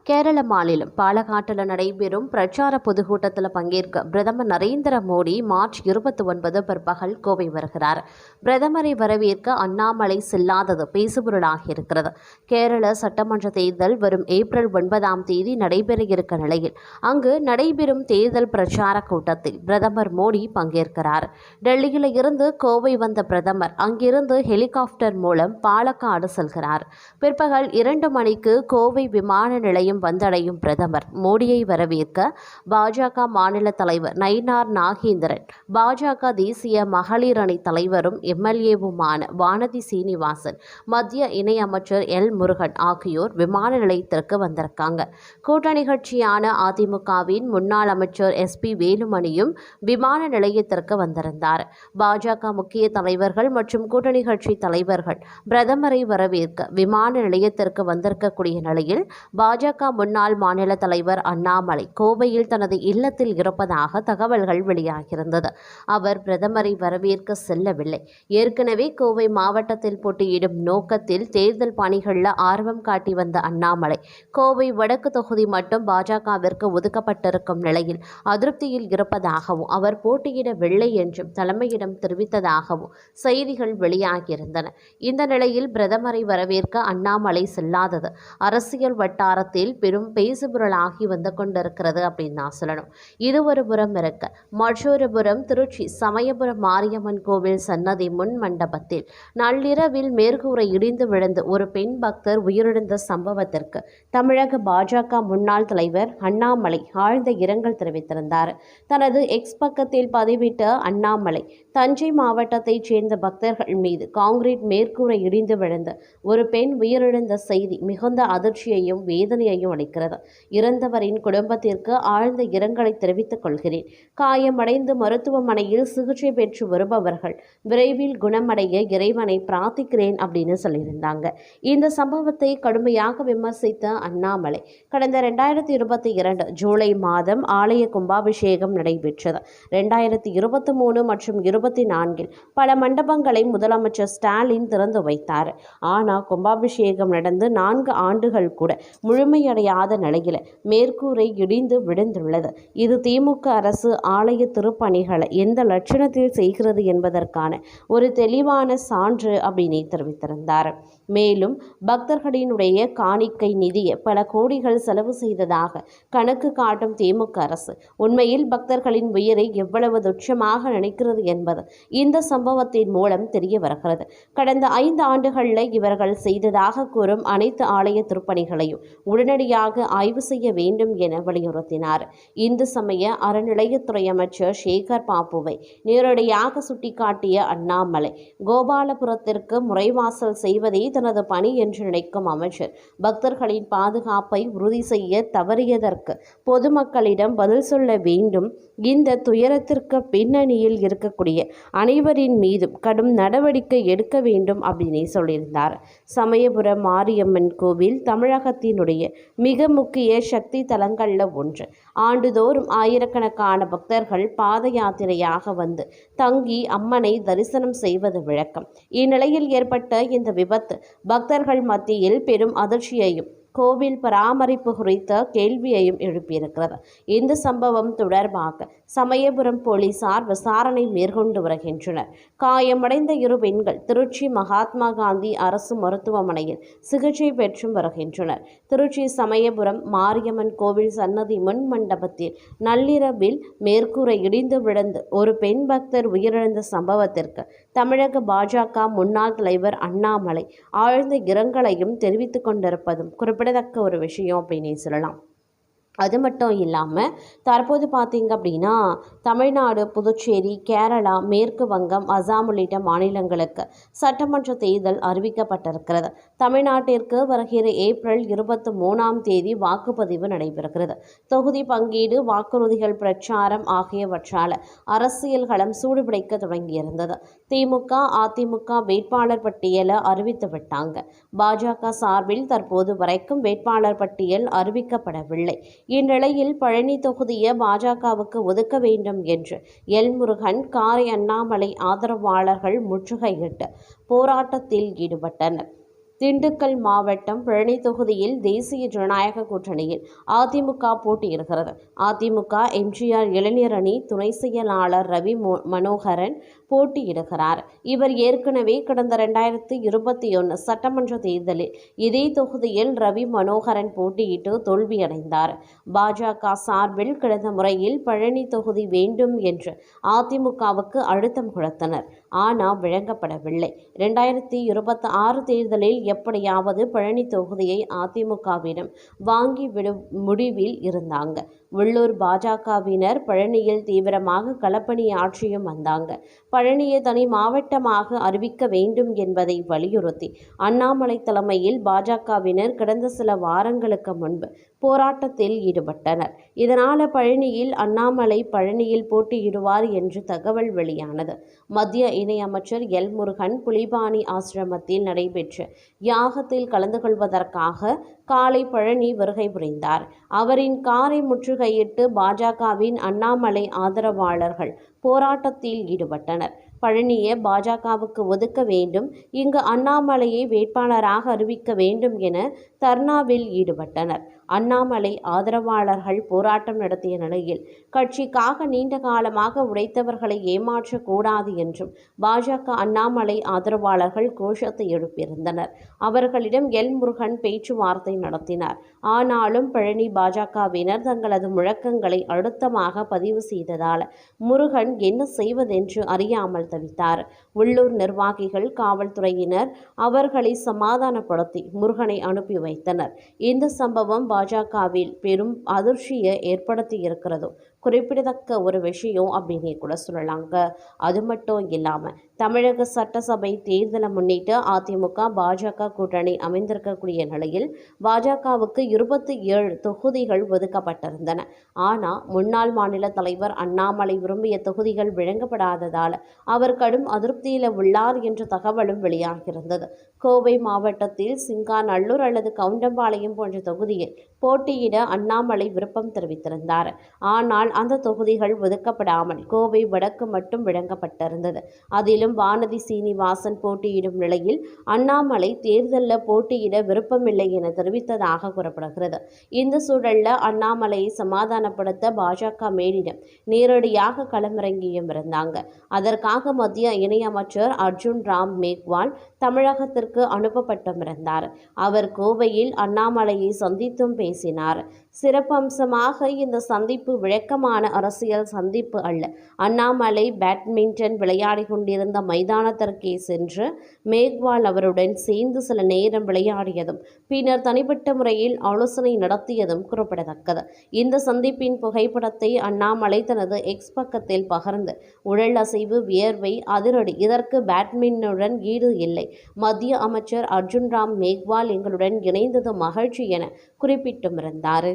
கேரள மாநிலம் பாலக்காட்டில் நடைபெறும் பிரச்சார பொதுக்கூட்டத்தில் பங்கேற்க பிரதமர் நரேந்திர மோடி மார்ச் 29 பிற்பகல் கோவை வருகிறார். பிரதமரை வரவேற்க அண்ணாமலை செல்லாதது பேசுபொருளாகி இருக்கிறது. கேரள சட்டமன்ற தேர்தல் வரும் ஏப்ரல் 9 நடைபெற இருக்க நிலையில் அங்கு நடைபெறும் தேர்தல் பிரச்சார கூட்டத்தில் பிரதமர் மோடி பங்கேற்கிறார். டெல்லியில் இருந்து கோவை வந்த பிரதமர் அங்கிருந்து ஹெலிகாப்டர் மூலம் பாலக்காடு செல்கிறார். பிற்பகல் 2 மணிக்கு கோவை விமான நிலையம் வந்தடையும் பிரதமர் மோடியை வரவேற்க பாஜக மாநில தலைவர் நயினார் நாகேந்திரன், பாஜக தேசிய மகளிர் அணி தலைவரும் எம்எல்ஏவுமான வானதி சீனிவாசன், மத்திய இணையமைச்சர் எல் முருகன் ஆகியோர் விமான நிலையத்திற்கு வந்திருக்காங்க. கூட்டணி கட்சியான அதிமுகவின் முன்னாள் அமைச்சர் SP வேலுமணியும் விமான நிலையத்திற்கு வந்திருந்தார். பாஜக முக்கிய தலைவர்கள் மற்றும் கூட்டணி கட்சி தலைவர்கள் பிரதமரை வரவேற்க விமான நிலையத்திற்கு வந்திருக்கக்கூடிய நிலையில் பாஜக முன்னாள் மாநில தலைவர் அண்ணாமலை கோவையில் தனது இல்லத்தில் இருப்பதாக தகவல்கள் வெளியாகியிருந்தது. அவர் பிரதமரை வரவேற்க செல்லவில்லை. ஏற்கனவே கோவை மாவட்டத்தில் போட்டியிடும் நோக்கத்தில் தேர்தல் பணிகளில் ஆர்வம் காட்டி வந்த அண்ணாமலை கோவை வடக்கு தொகுதி மட்டும் பாஜகவிற்கு ஒதுக்கப்பட்டிருக்கும் நிலையில் அதிருப்தியில் இருப்பதாகவும் அவர் போட்டியிடவில்லை என்றும் தலைமையிடம் தெரிவித்ததாகவும் செய்திகள் வெளியாகியிருந்தன. இந்த நிலையில் பிரதமரை வரவேற்க அண்ணாமலை செல்லாதது அரசியல் வட்டாரத்தில் பெரும் பேசுபொருளாகி வந்து கொண்டிருக்கிறது அப்படின்னு நான் சொல்லணும். இது ஒரு புறம் இருக்க, மற்றொரு புறம் திருச்சி சமயபுரம் மாரியம்மன் கோவில் சன்னதி முன் மண்டபத்தில் நள்ளிரவில் மேற்கூரை இடிந்து விழுந்து ஒரு பெண் பக்தர் உயிரிழந்த சம்பவத்திற்கு தமிழக பாஜக முன்னாள் தலைவர் அண்ணாமலை ஆழ்ந்த இரங்கல் தெரிவித்திருந்தார். தனது எக்ஸ் பக்கத்தில் பதிவிட்ட அண்ணாமலை, தஞ்சை மாவட்டத்தைச் சேர்ந்த பக்தர்கள் மீது கான்கிரீட் மேற்கூரை இடிந்து விழுந்து ஒரு பெண் உயிரிழந்த செய்தி மிகுந்த அதிர்ச்சியையும் வேதனையையும் அளிக்கிறது. இறந்தவரின் குடும்பத்திற்கு ஆழ்ந்த இரங்கலை தெரிவித்துக் கொள்கிறேன். காயமடைந்து மருத்துவமனையில் சிகிச்சை பெற்று வருபவர்கள் விரைவில் குணமடைய இறைவனை பிரார்த்திக்கிறேன் அப்படின்னு சொல்லியிருந்தாங்க. இந்த சம்பவத்தை கடுமையாக விமர்சித்த அண்ணாமலை, கடந்த 2022 ஜூலை மாதம் ஆலய கும்பாபிஷேகம் நடைபெற்றது. 2023 மற்றும் 24 பல மண்டபங்களை முதலமைச்சர் ஸ்டாலின் திறந்து வைத்தார். ஆனால் கும்பாபிஷேகம் நடந்து 4 ஆண்டுகள் கூட முழுமையடையாத நிலையில் மேற்கூரை இடிந்து விழுந்துள்ளது. இது திமுக அரசு ஆலய திருப்பணிகளை எந்த லட்சணத்தில் செய்கிறது என்பதற்கான ஒரு தெளிவான சான்று அப்படின்னு தெரிவித்திருந்தார். மேலும் பக்தர்களினுடைய காணிக்கை நிதியை பல கோடிகள் செலவு செய்ததாக கணக்கு காட்டும் திமுக அரசு உண்மையில் பக்தர்களின் உயிரை எவ்வளவு துச்சமாக நினைக்கிறது என்பது இந்த சம்பவத்தின் மூலம் தெரிய வருகிறது. கடந்த 5 ஆண்டுகளில் இவர்கள் செய்ததாக கூறும் அனைத்து ஆலய திருப்பணிகளையும் உடனடியாக ஆய்வு செய்ய வேண்டும் என வலியுறுத்தினார். இந்து சமய அறநிலையத்துறை அமைச்சர் சேகர் பாபுவை நேரடியாக சுட்டிக்காட்டிய அண்ணாமலை, கோபாலபுரத்திற்கு முறைவாசல் செய்வதே தனது பணி என்று நினைக்கும் அமைச்சர் பக்தர்களின் பாதுகாப்பை உறுதி செய்ய தவறியதற்கு பொதுமக்களிடம் பதில் சொல்ல வேண்டும். இந்த துயரத்திற்கு பின்னணியில் இருக்கக்கூடிய அனைவரின் மீதும் கடும் நடவடிக்கை எடுக்க வேண்டும் அப்படின்னு சொல்லியிருந்தார். சமயபுரம் மாரியம்மன் கோவில் தமிழகத்தினுடைய மிக முக்கிய சக்தி தலங்களில் ஒன்று. ஆண்டுதோறும் ஆயிரக்கணக்கான பக்தர்கள் பாத யாத்திரையாக வந்து தங்கி அம்மனை தரிசனம் செய்வது வழக்கம். இந்நிலையில் ஏற்பட்ட இந்த விபத்து பக்தர்கள் மத்தியில் பெரும் அதிர்ச்சியையும் கோவில் பராமரிப்பு குறித்த கேள்வியையும் எழுப்பியிருக்கிறது. இந்த சம்பவம் தொடர்பாக சமயபுரம் போலீசார் விசாரணை மேற்கொண்டு வருகின்றனர். காயமடைந்த 2 பெண்கள் திருச்சி மகாத்மா காந்தி அரசு மருத்துவமனையில் சிகிச்சை பெற்றும் வருகின்றனர். திருச்சி சமயபுரம் மாரியம்மன் கோவில் சன்னதி முன் மண்டபத்தில் நள்ளிரவில் மேற்கூரை இடிந்து விழுந்து ஒரு பெண் பக்தர் உயிரிழந்த சம்பவத்திற்கு தமிழக பாஜக முன்னாள் தலைவர் அண்ணாமலை ஆழ்ந்த இரங்கலையும் தெரிவித்துக் கொண்டிருப்பதும் குறிப்பிடத்தக்க ஒரு விஷயம் அப்படின்னு சொல்லலாம். அது மட்டும் இல்லாமல் தற்போது பார்த்திங்க அப்படின்னா தமிழ்நாடு, புதுச்சேரி, கேரளா, மேற்கு வங்கம், அசாம் உள்ளிட்ட மாநிலங்களுக்கு சட்டமன்ற தேர்தல் அறிவிக்கப்பட்டிருக்கிறது. தமிழ்நாட்டிற்கு வருகிற ஏப்ரல் 23 வாக்குப்பதிவு நடைபெறுகிறது. தொகுதி பங்கீடு, வாக்குறுதிகள் பிரச்சாரம் ஆகியவற்றால் அரசியல் களம் சூடுபிடிக்க தொடங்கியிருந்தது. திமுக, அதிமுக வேட்பாளர் பட்டியலை அறிவித்து விட்டாங்க. பாஜக சார்பில் தற்போது வரைக்கும் வேட்பாளர் பட்டியல் அறிவிக்கப்படவில்லை. இந்நிலையில் பழனி தொகுதியை பாஜகவுக்கு ஒதுக்க வேண்டும் என்று எல் முருகன், காரை அண்ணாமலை ஆதரவாளர்கள் முற்றுகையிட்டு போராட்டத்தில் ஈடுபட்டனர். திண்டுக்கல் மாவட்டம் பழனி தொகுதியில் தேசிய ஜனநாயக கூட்டணியில் அதிமுக போட்டியிடுகிறது. அதிமுக எம்ஜிஆர் இளைஞர் அணி துணை செயலாளர் ரவி மனோகரன் போட்டியிடுகிறார். இவர் ஏற்கனவே கடந்த 2021 சட்டமன்ற தேர்தலில் இதே தொகுதியில் ரவி மனோகரன் போட்டியிட்டு தோல்வியடைந்தார். பாஜக சார்பில் கடந்த முறையில் பழனி தொகுதி வேண்டும் என்று அதிமுகவுக்கு அழுத்தம் கொடுத்தனர். ஆனால் வழங்கப்படவில்லை. 2026 தேர்தலில் எப்படியாவது பழனி தொகுதியை அதிமுகவிடம் வாங்கிவிடும் முடிவில் இருந்தாங்க. உள்ளூர் பாஜகவினர் பழனியில் தீவிரமாக களப்பணியாற்றியும் வந்தாங்க. பழனியை தனி மாவட்டமாக அறிவிக்க வேண்டும் என்பதை வலியுறுத்தி அண்ணாமலை தலைமையில் பாஜகவினர் கடந்த சில வாரங்களுக்கு முன்பு போராட்டத்தில் ஈடுபட்டனர். இதனால் பழனியில் அண்ணாமலை பழனியில் போட்டியிடுவார் என்று தகவல் வெளியானது. மத்திய இணையமைச்சர் எல். முருகன் புலிபாணி ஆசிரமத்தில் நடைபெற்ற யாகத்தில் கலந்து கொள்வதற்காக காலை பழனி வருகை புரிந்தார். அவரின் காரை முற்றுகையிட்டு பாஜகவின் அண்ணாமலை ஆதரவாளர்கள் போராட்டத்தில் ஈடுபட்டனர். பழனியை பாஜகவுக்கு ஒதுக்க வேண்டும், இங்கு அண்ணாமலையை வேட்பாளராக அறிவிக்க வேண்டும் என தர்ணாவில் ஈடுபட்டனர். அண்ணாமலை ஆதரவாளர்கள் போராட்டம் நடத்திய நிலையில் கட்சிக்காக நீண்ட காலமாக உழைத்தவர்களை ஏமாற்றக்கூடாது என்றும் பாஜக அண்ணாமலை ஆதரவாளர்கள் கோஷத்தை எழுப்பியிருந்தனர். அவர்களிடம் எல். முருகன் பேச்சுவார்த்தை நடத்தினார். ஆனாலும் பழனி பாஜகவினர் தங்களது முழக்கங்களை அழுத்தமாக பதிவு செய்ததால் முருகன் என்ன செய்வதென்று அறியாமல் தவித்தார். உள்ளூர் நிர்வாகிகள், காவல்துறையினர் அவர்களை சமாதானப்படுத்தி முருகனை அனுப்பி வைத்தனர். இந்த சம்பவம் பாஜகவில் பெரும் அதிர்ச்சியை ஏற்படுத்தி இருக்கிறது. குறிப்பிடத்தக்க ஒரு விஷயம் அப்படின்னு கூட சொல்லலாங்க. அது மட்டும் இல்லாமல் தமிழக சட்டசபை தேர்தலை முன்னிட்டு அதிமுக பாஜக கூட்டணி அமைந்திருக்கக்கூடிய நிலையில் பாஜகவுக்கு 27 தொகுதிகள் ஒதுக்கப்பட்டிருந்தன. ஆனால் முன்னாள் மாநில தலைவர் அண்ணாமலை விரும்பிய தொகுதிகள் வழங்கப்படாததால் அவர் கடும் அதிருப்தியில் உள்ளார் என்ற தகவலும் வெளியாகியிருந்தது. கோவை மாவட்டத்தில் சிங்காநல்லூர் அல்லது கவுண்டம்பாளையம் போன்ற தொகுதியில் போட்டியிட அண்ணாமலை விருப்பம் தெரிவித்திருந்தார். ஆனால் அந்த தொகுதிகள் ஒதுக்கப்படாமல் கோவை வடக்கு மட்டும் வழங்கப்பட்டிருந்தது. அதிலும் வானதி சீனிவாசன் போட்டியிடும் நிலையில் அண்ணாமலை தேர்தலில் போட்டியிட விருப்பமில்லை என தெரிவித்ததாக கூறப்படுகிறது. இந்த சூழலில் அண்ணாமலையை சமாதானப்படுத்த பாஜக மேலிடம் நேரடியாக களமிறங்கியும் இருந்தாங்க. அதற்காக மத்திய இணையமைச்சர் அர்ஜுன் ராம் மேக்வால் தமிழகத்திற்கு அனுப்பப்பட்டும் இருந்தார். அவர் கோவையில் அண்ணாமலையை சந்தித்தும் பேசினார். சிறப்பம்சமாக இந்த சந்திப்பு வழக்கமான அரசியல் சந்திப்பு அல்ல. அண்ணாமலை பேட்மிண்டன் விளையாடி கொண்டிருந்த மைதானத்திற்கே சென்று மேக்வால் அவருடன் சேர்ந்து சில நேரம் விளையாடியதும் பின்னர் தனிப்பட்ட முறையில் ஆலோசனை நடத்தியதும் குறிப்பிடத்தக்கது. இந்த சந்திப்பின் புகைப்படத்தை அண்ணாமலை தனது எக்ஸ் பக்கத்தில் பகிர்ந்து உடல் அசைவு, வியர்வை, அதிரடி, இதற்கு பேட்மிண்டனுடன் ஈடு இல்லை. மத்திய அமைச்சர் அர்ஜுன் ராம் மேக்வால் எங்களுடன் இணைந்தது மகிழ்ச்சி என குறிப்பிட்டும் இருந்தார்.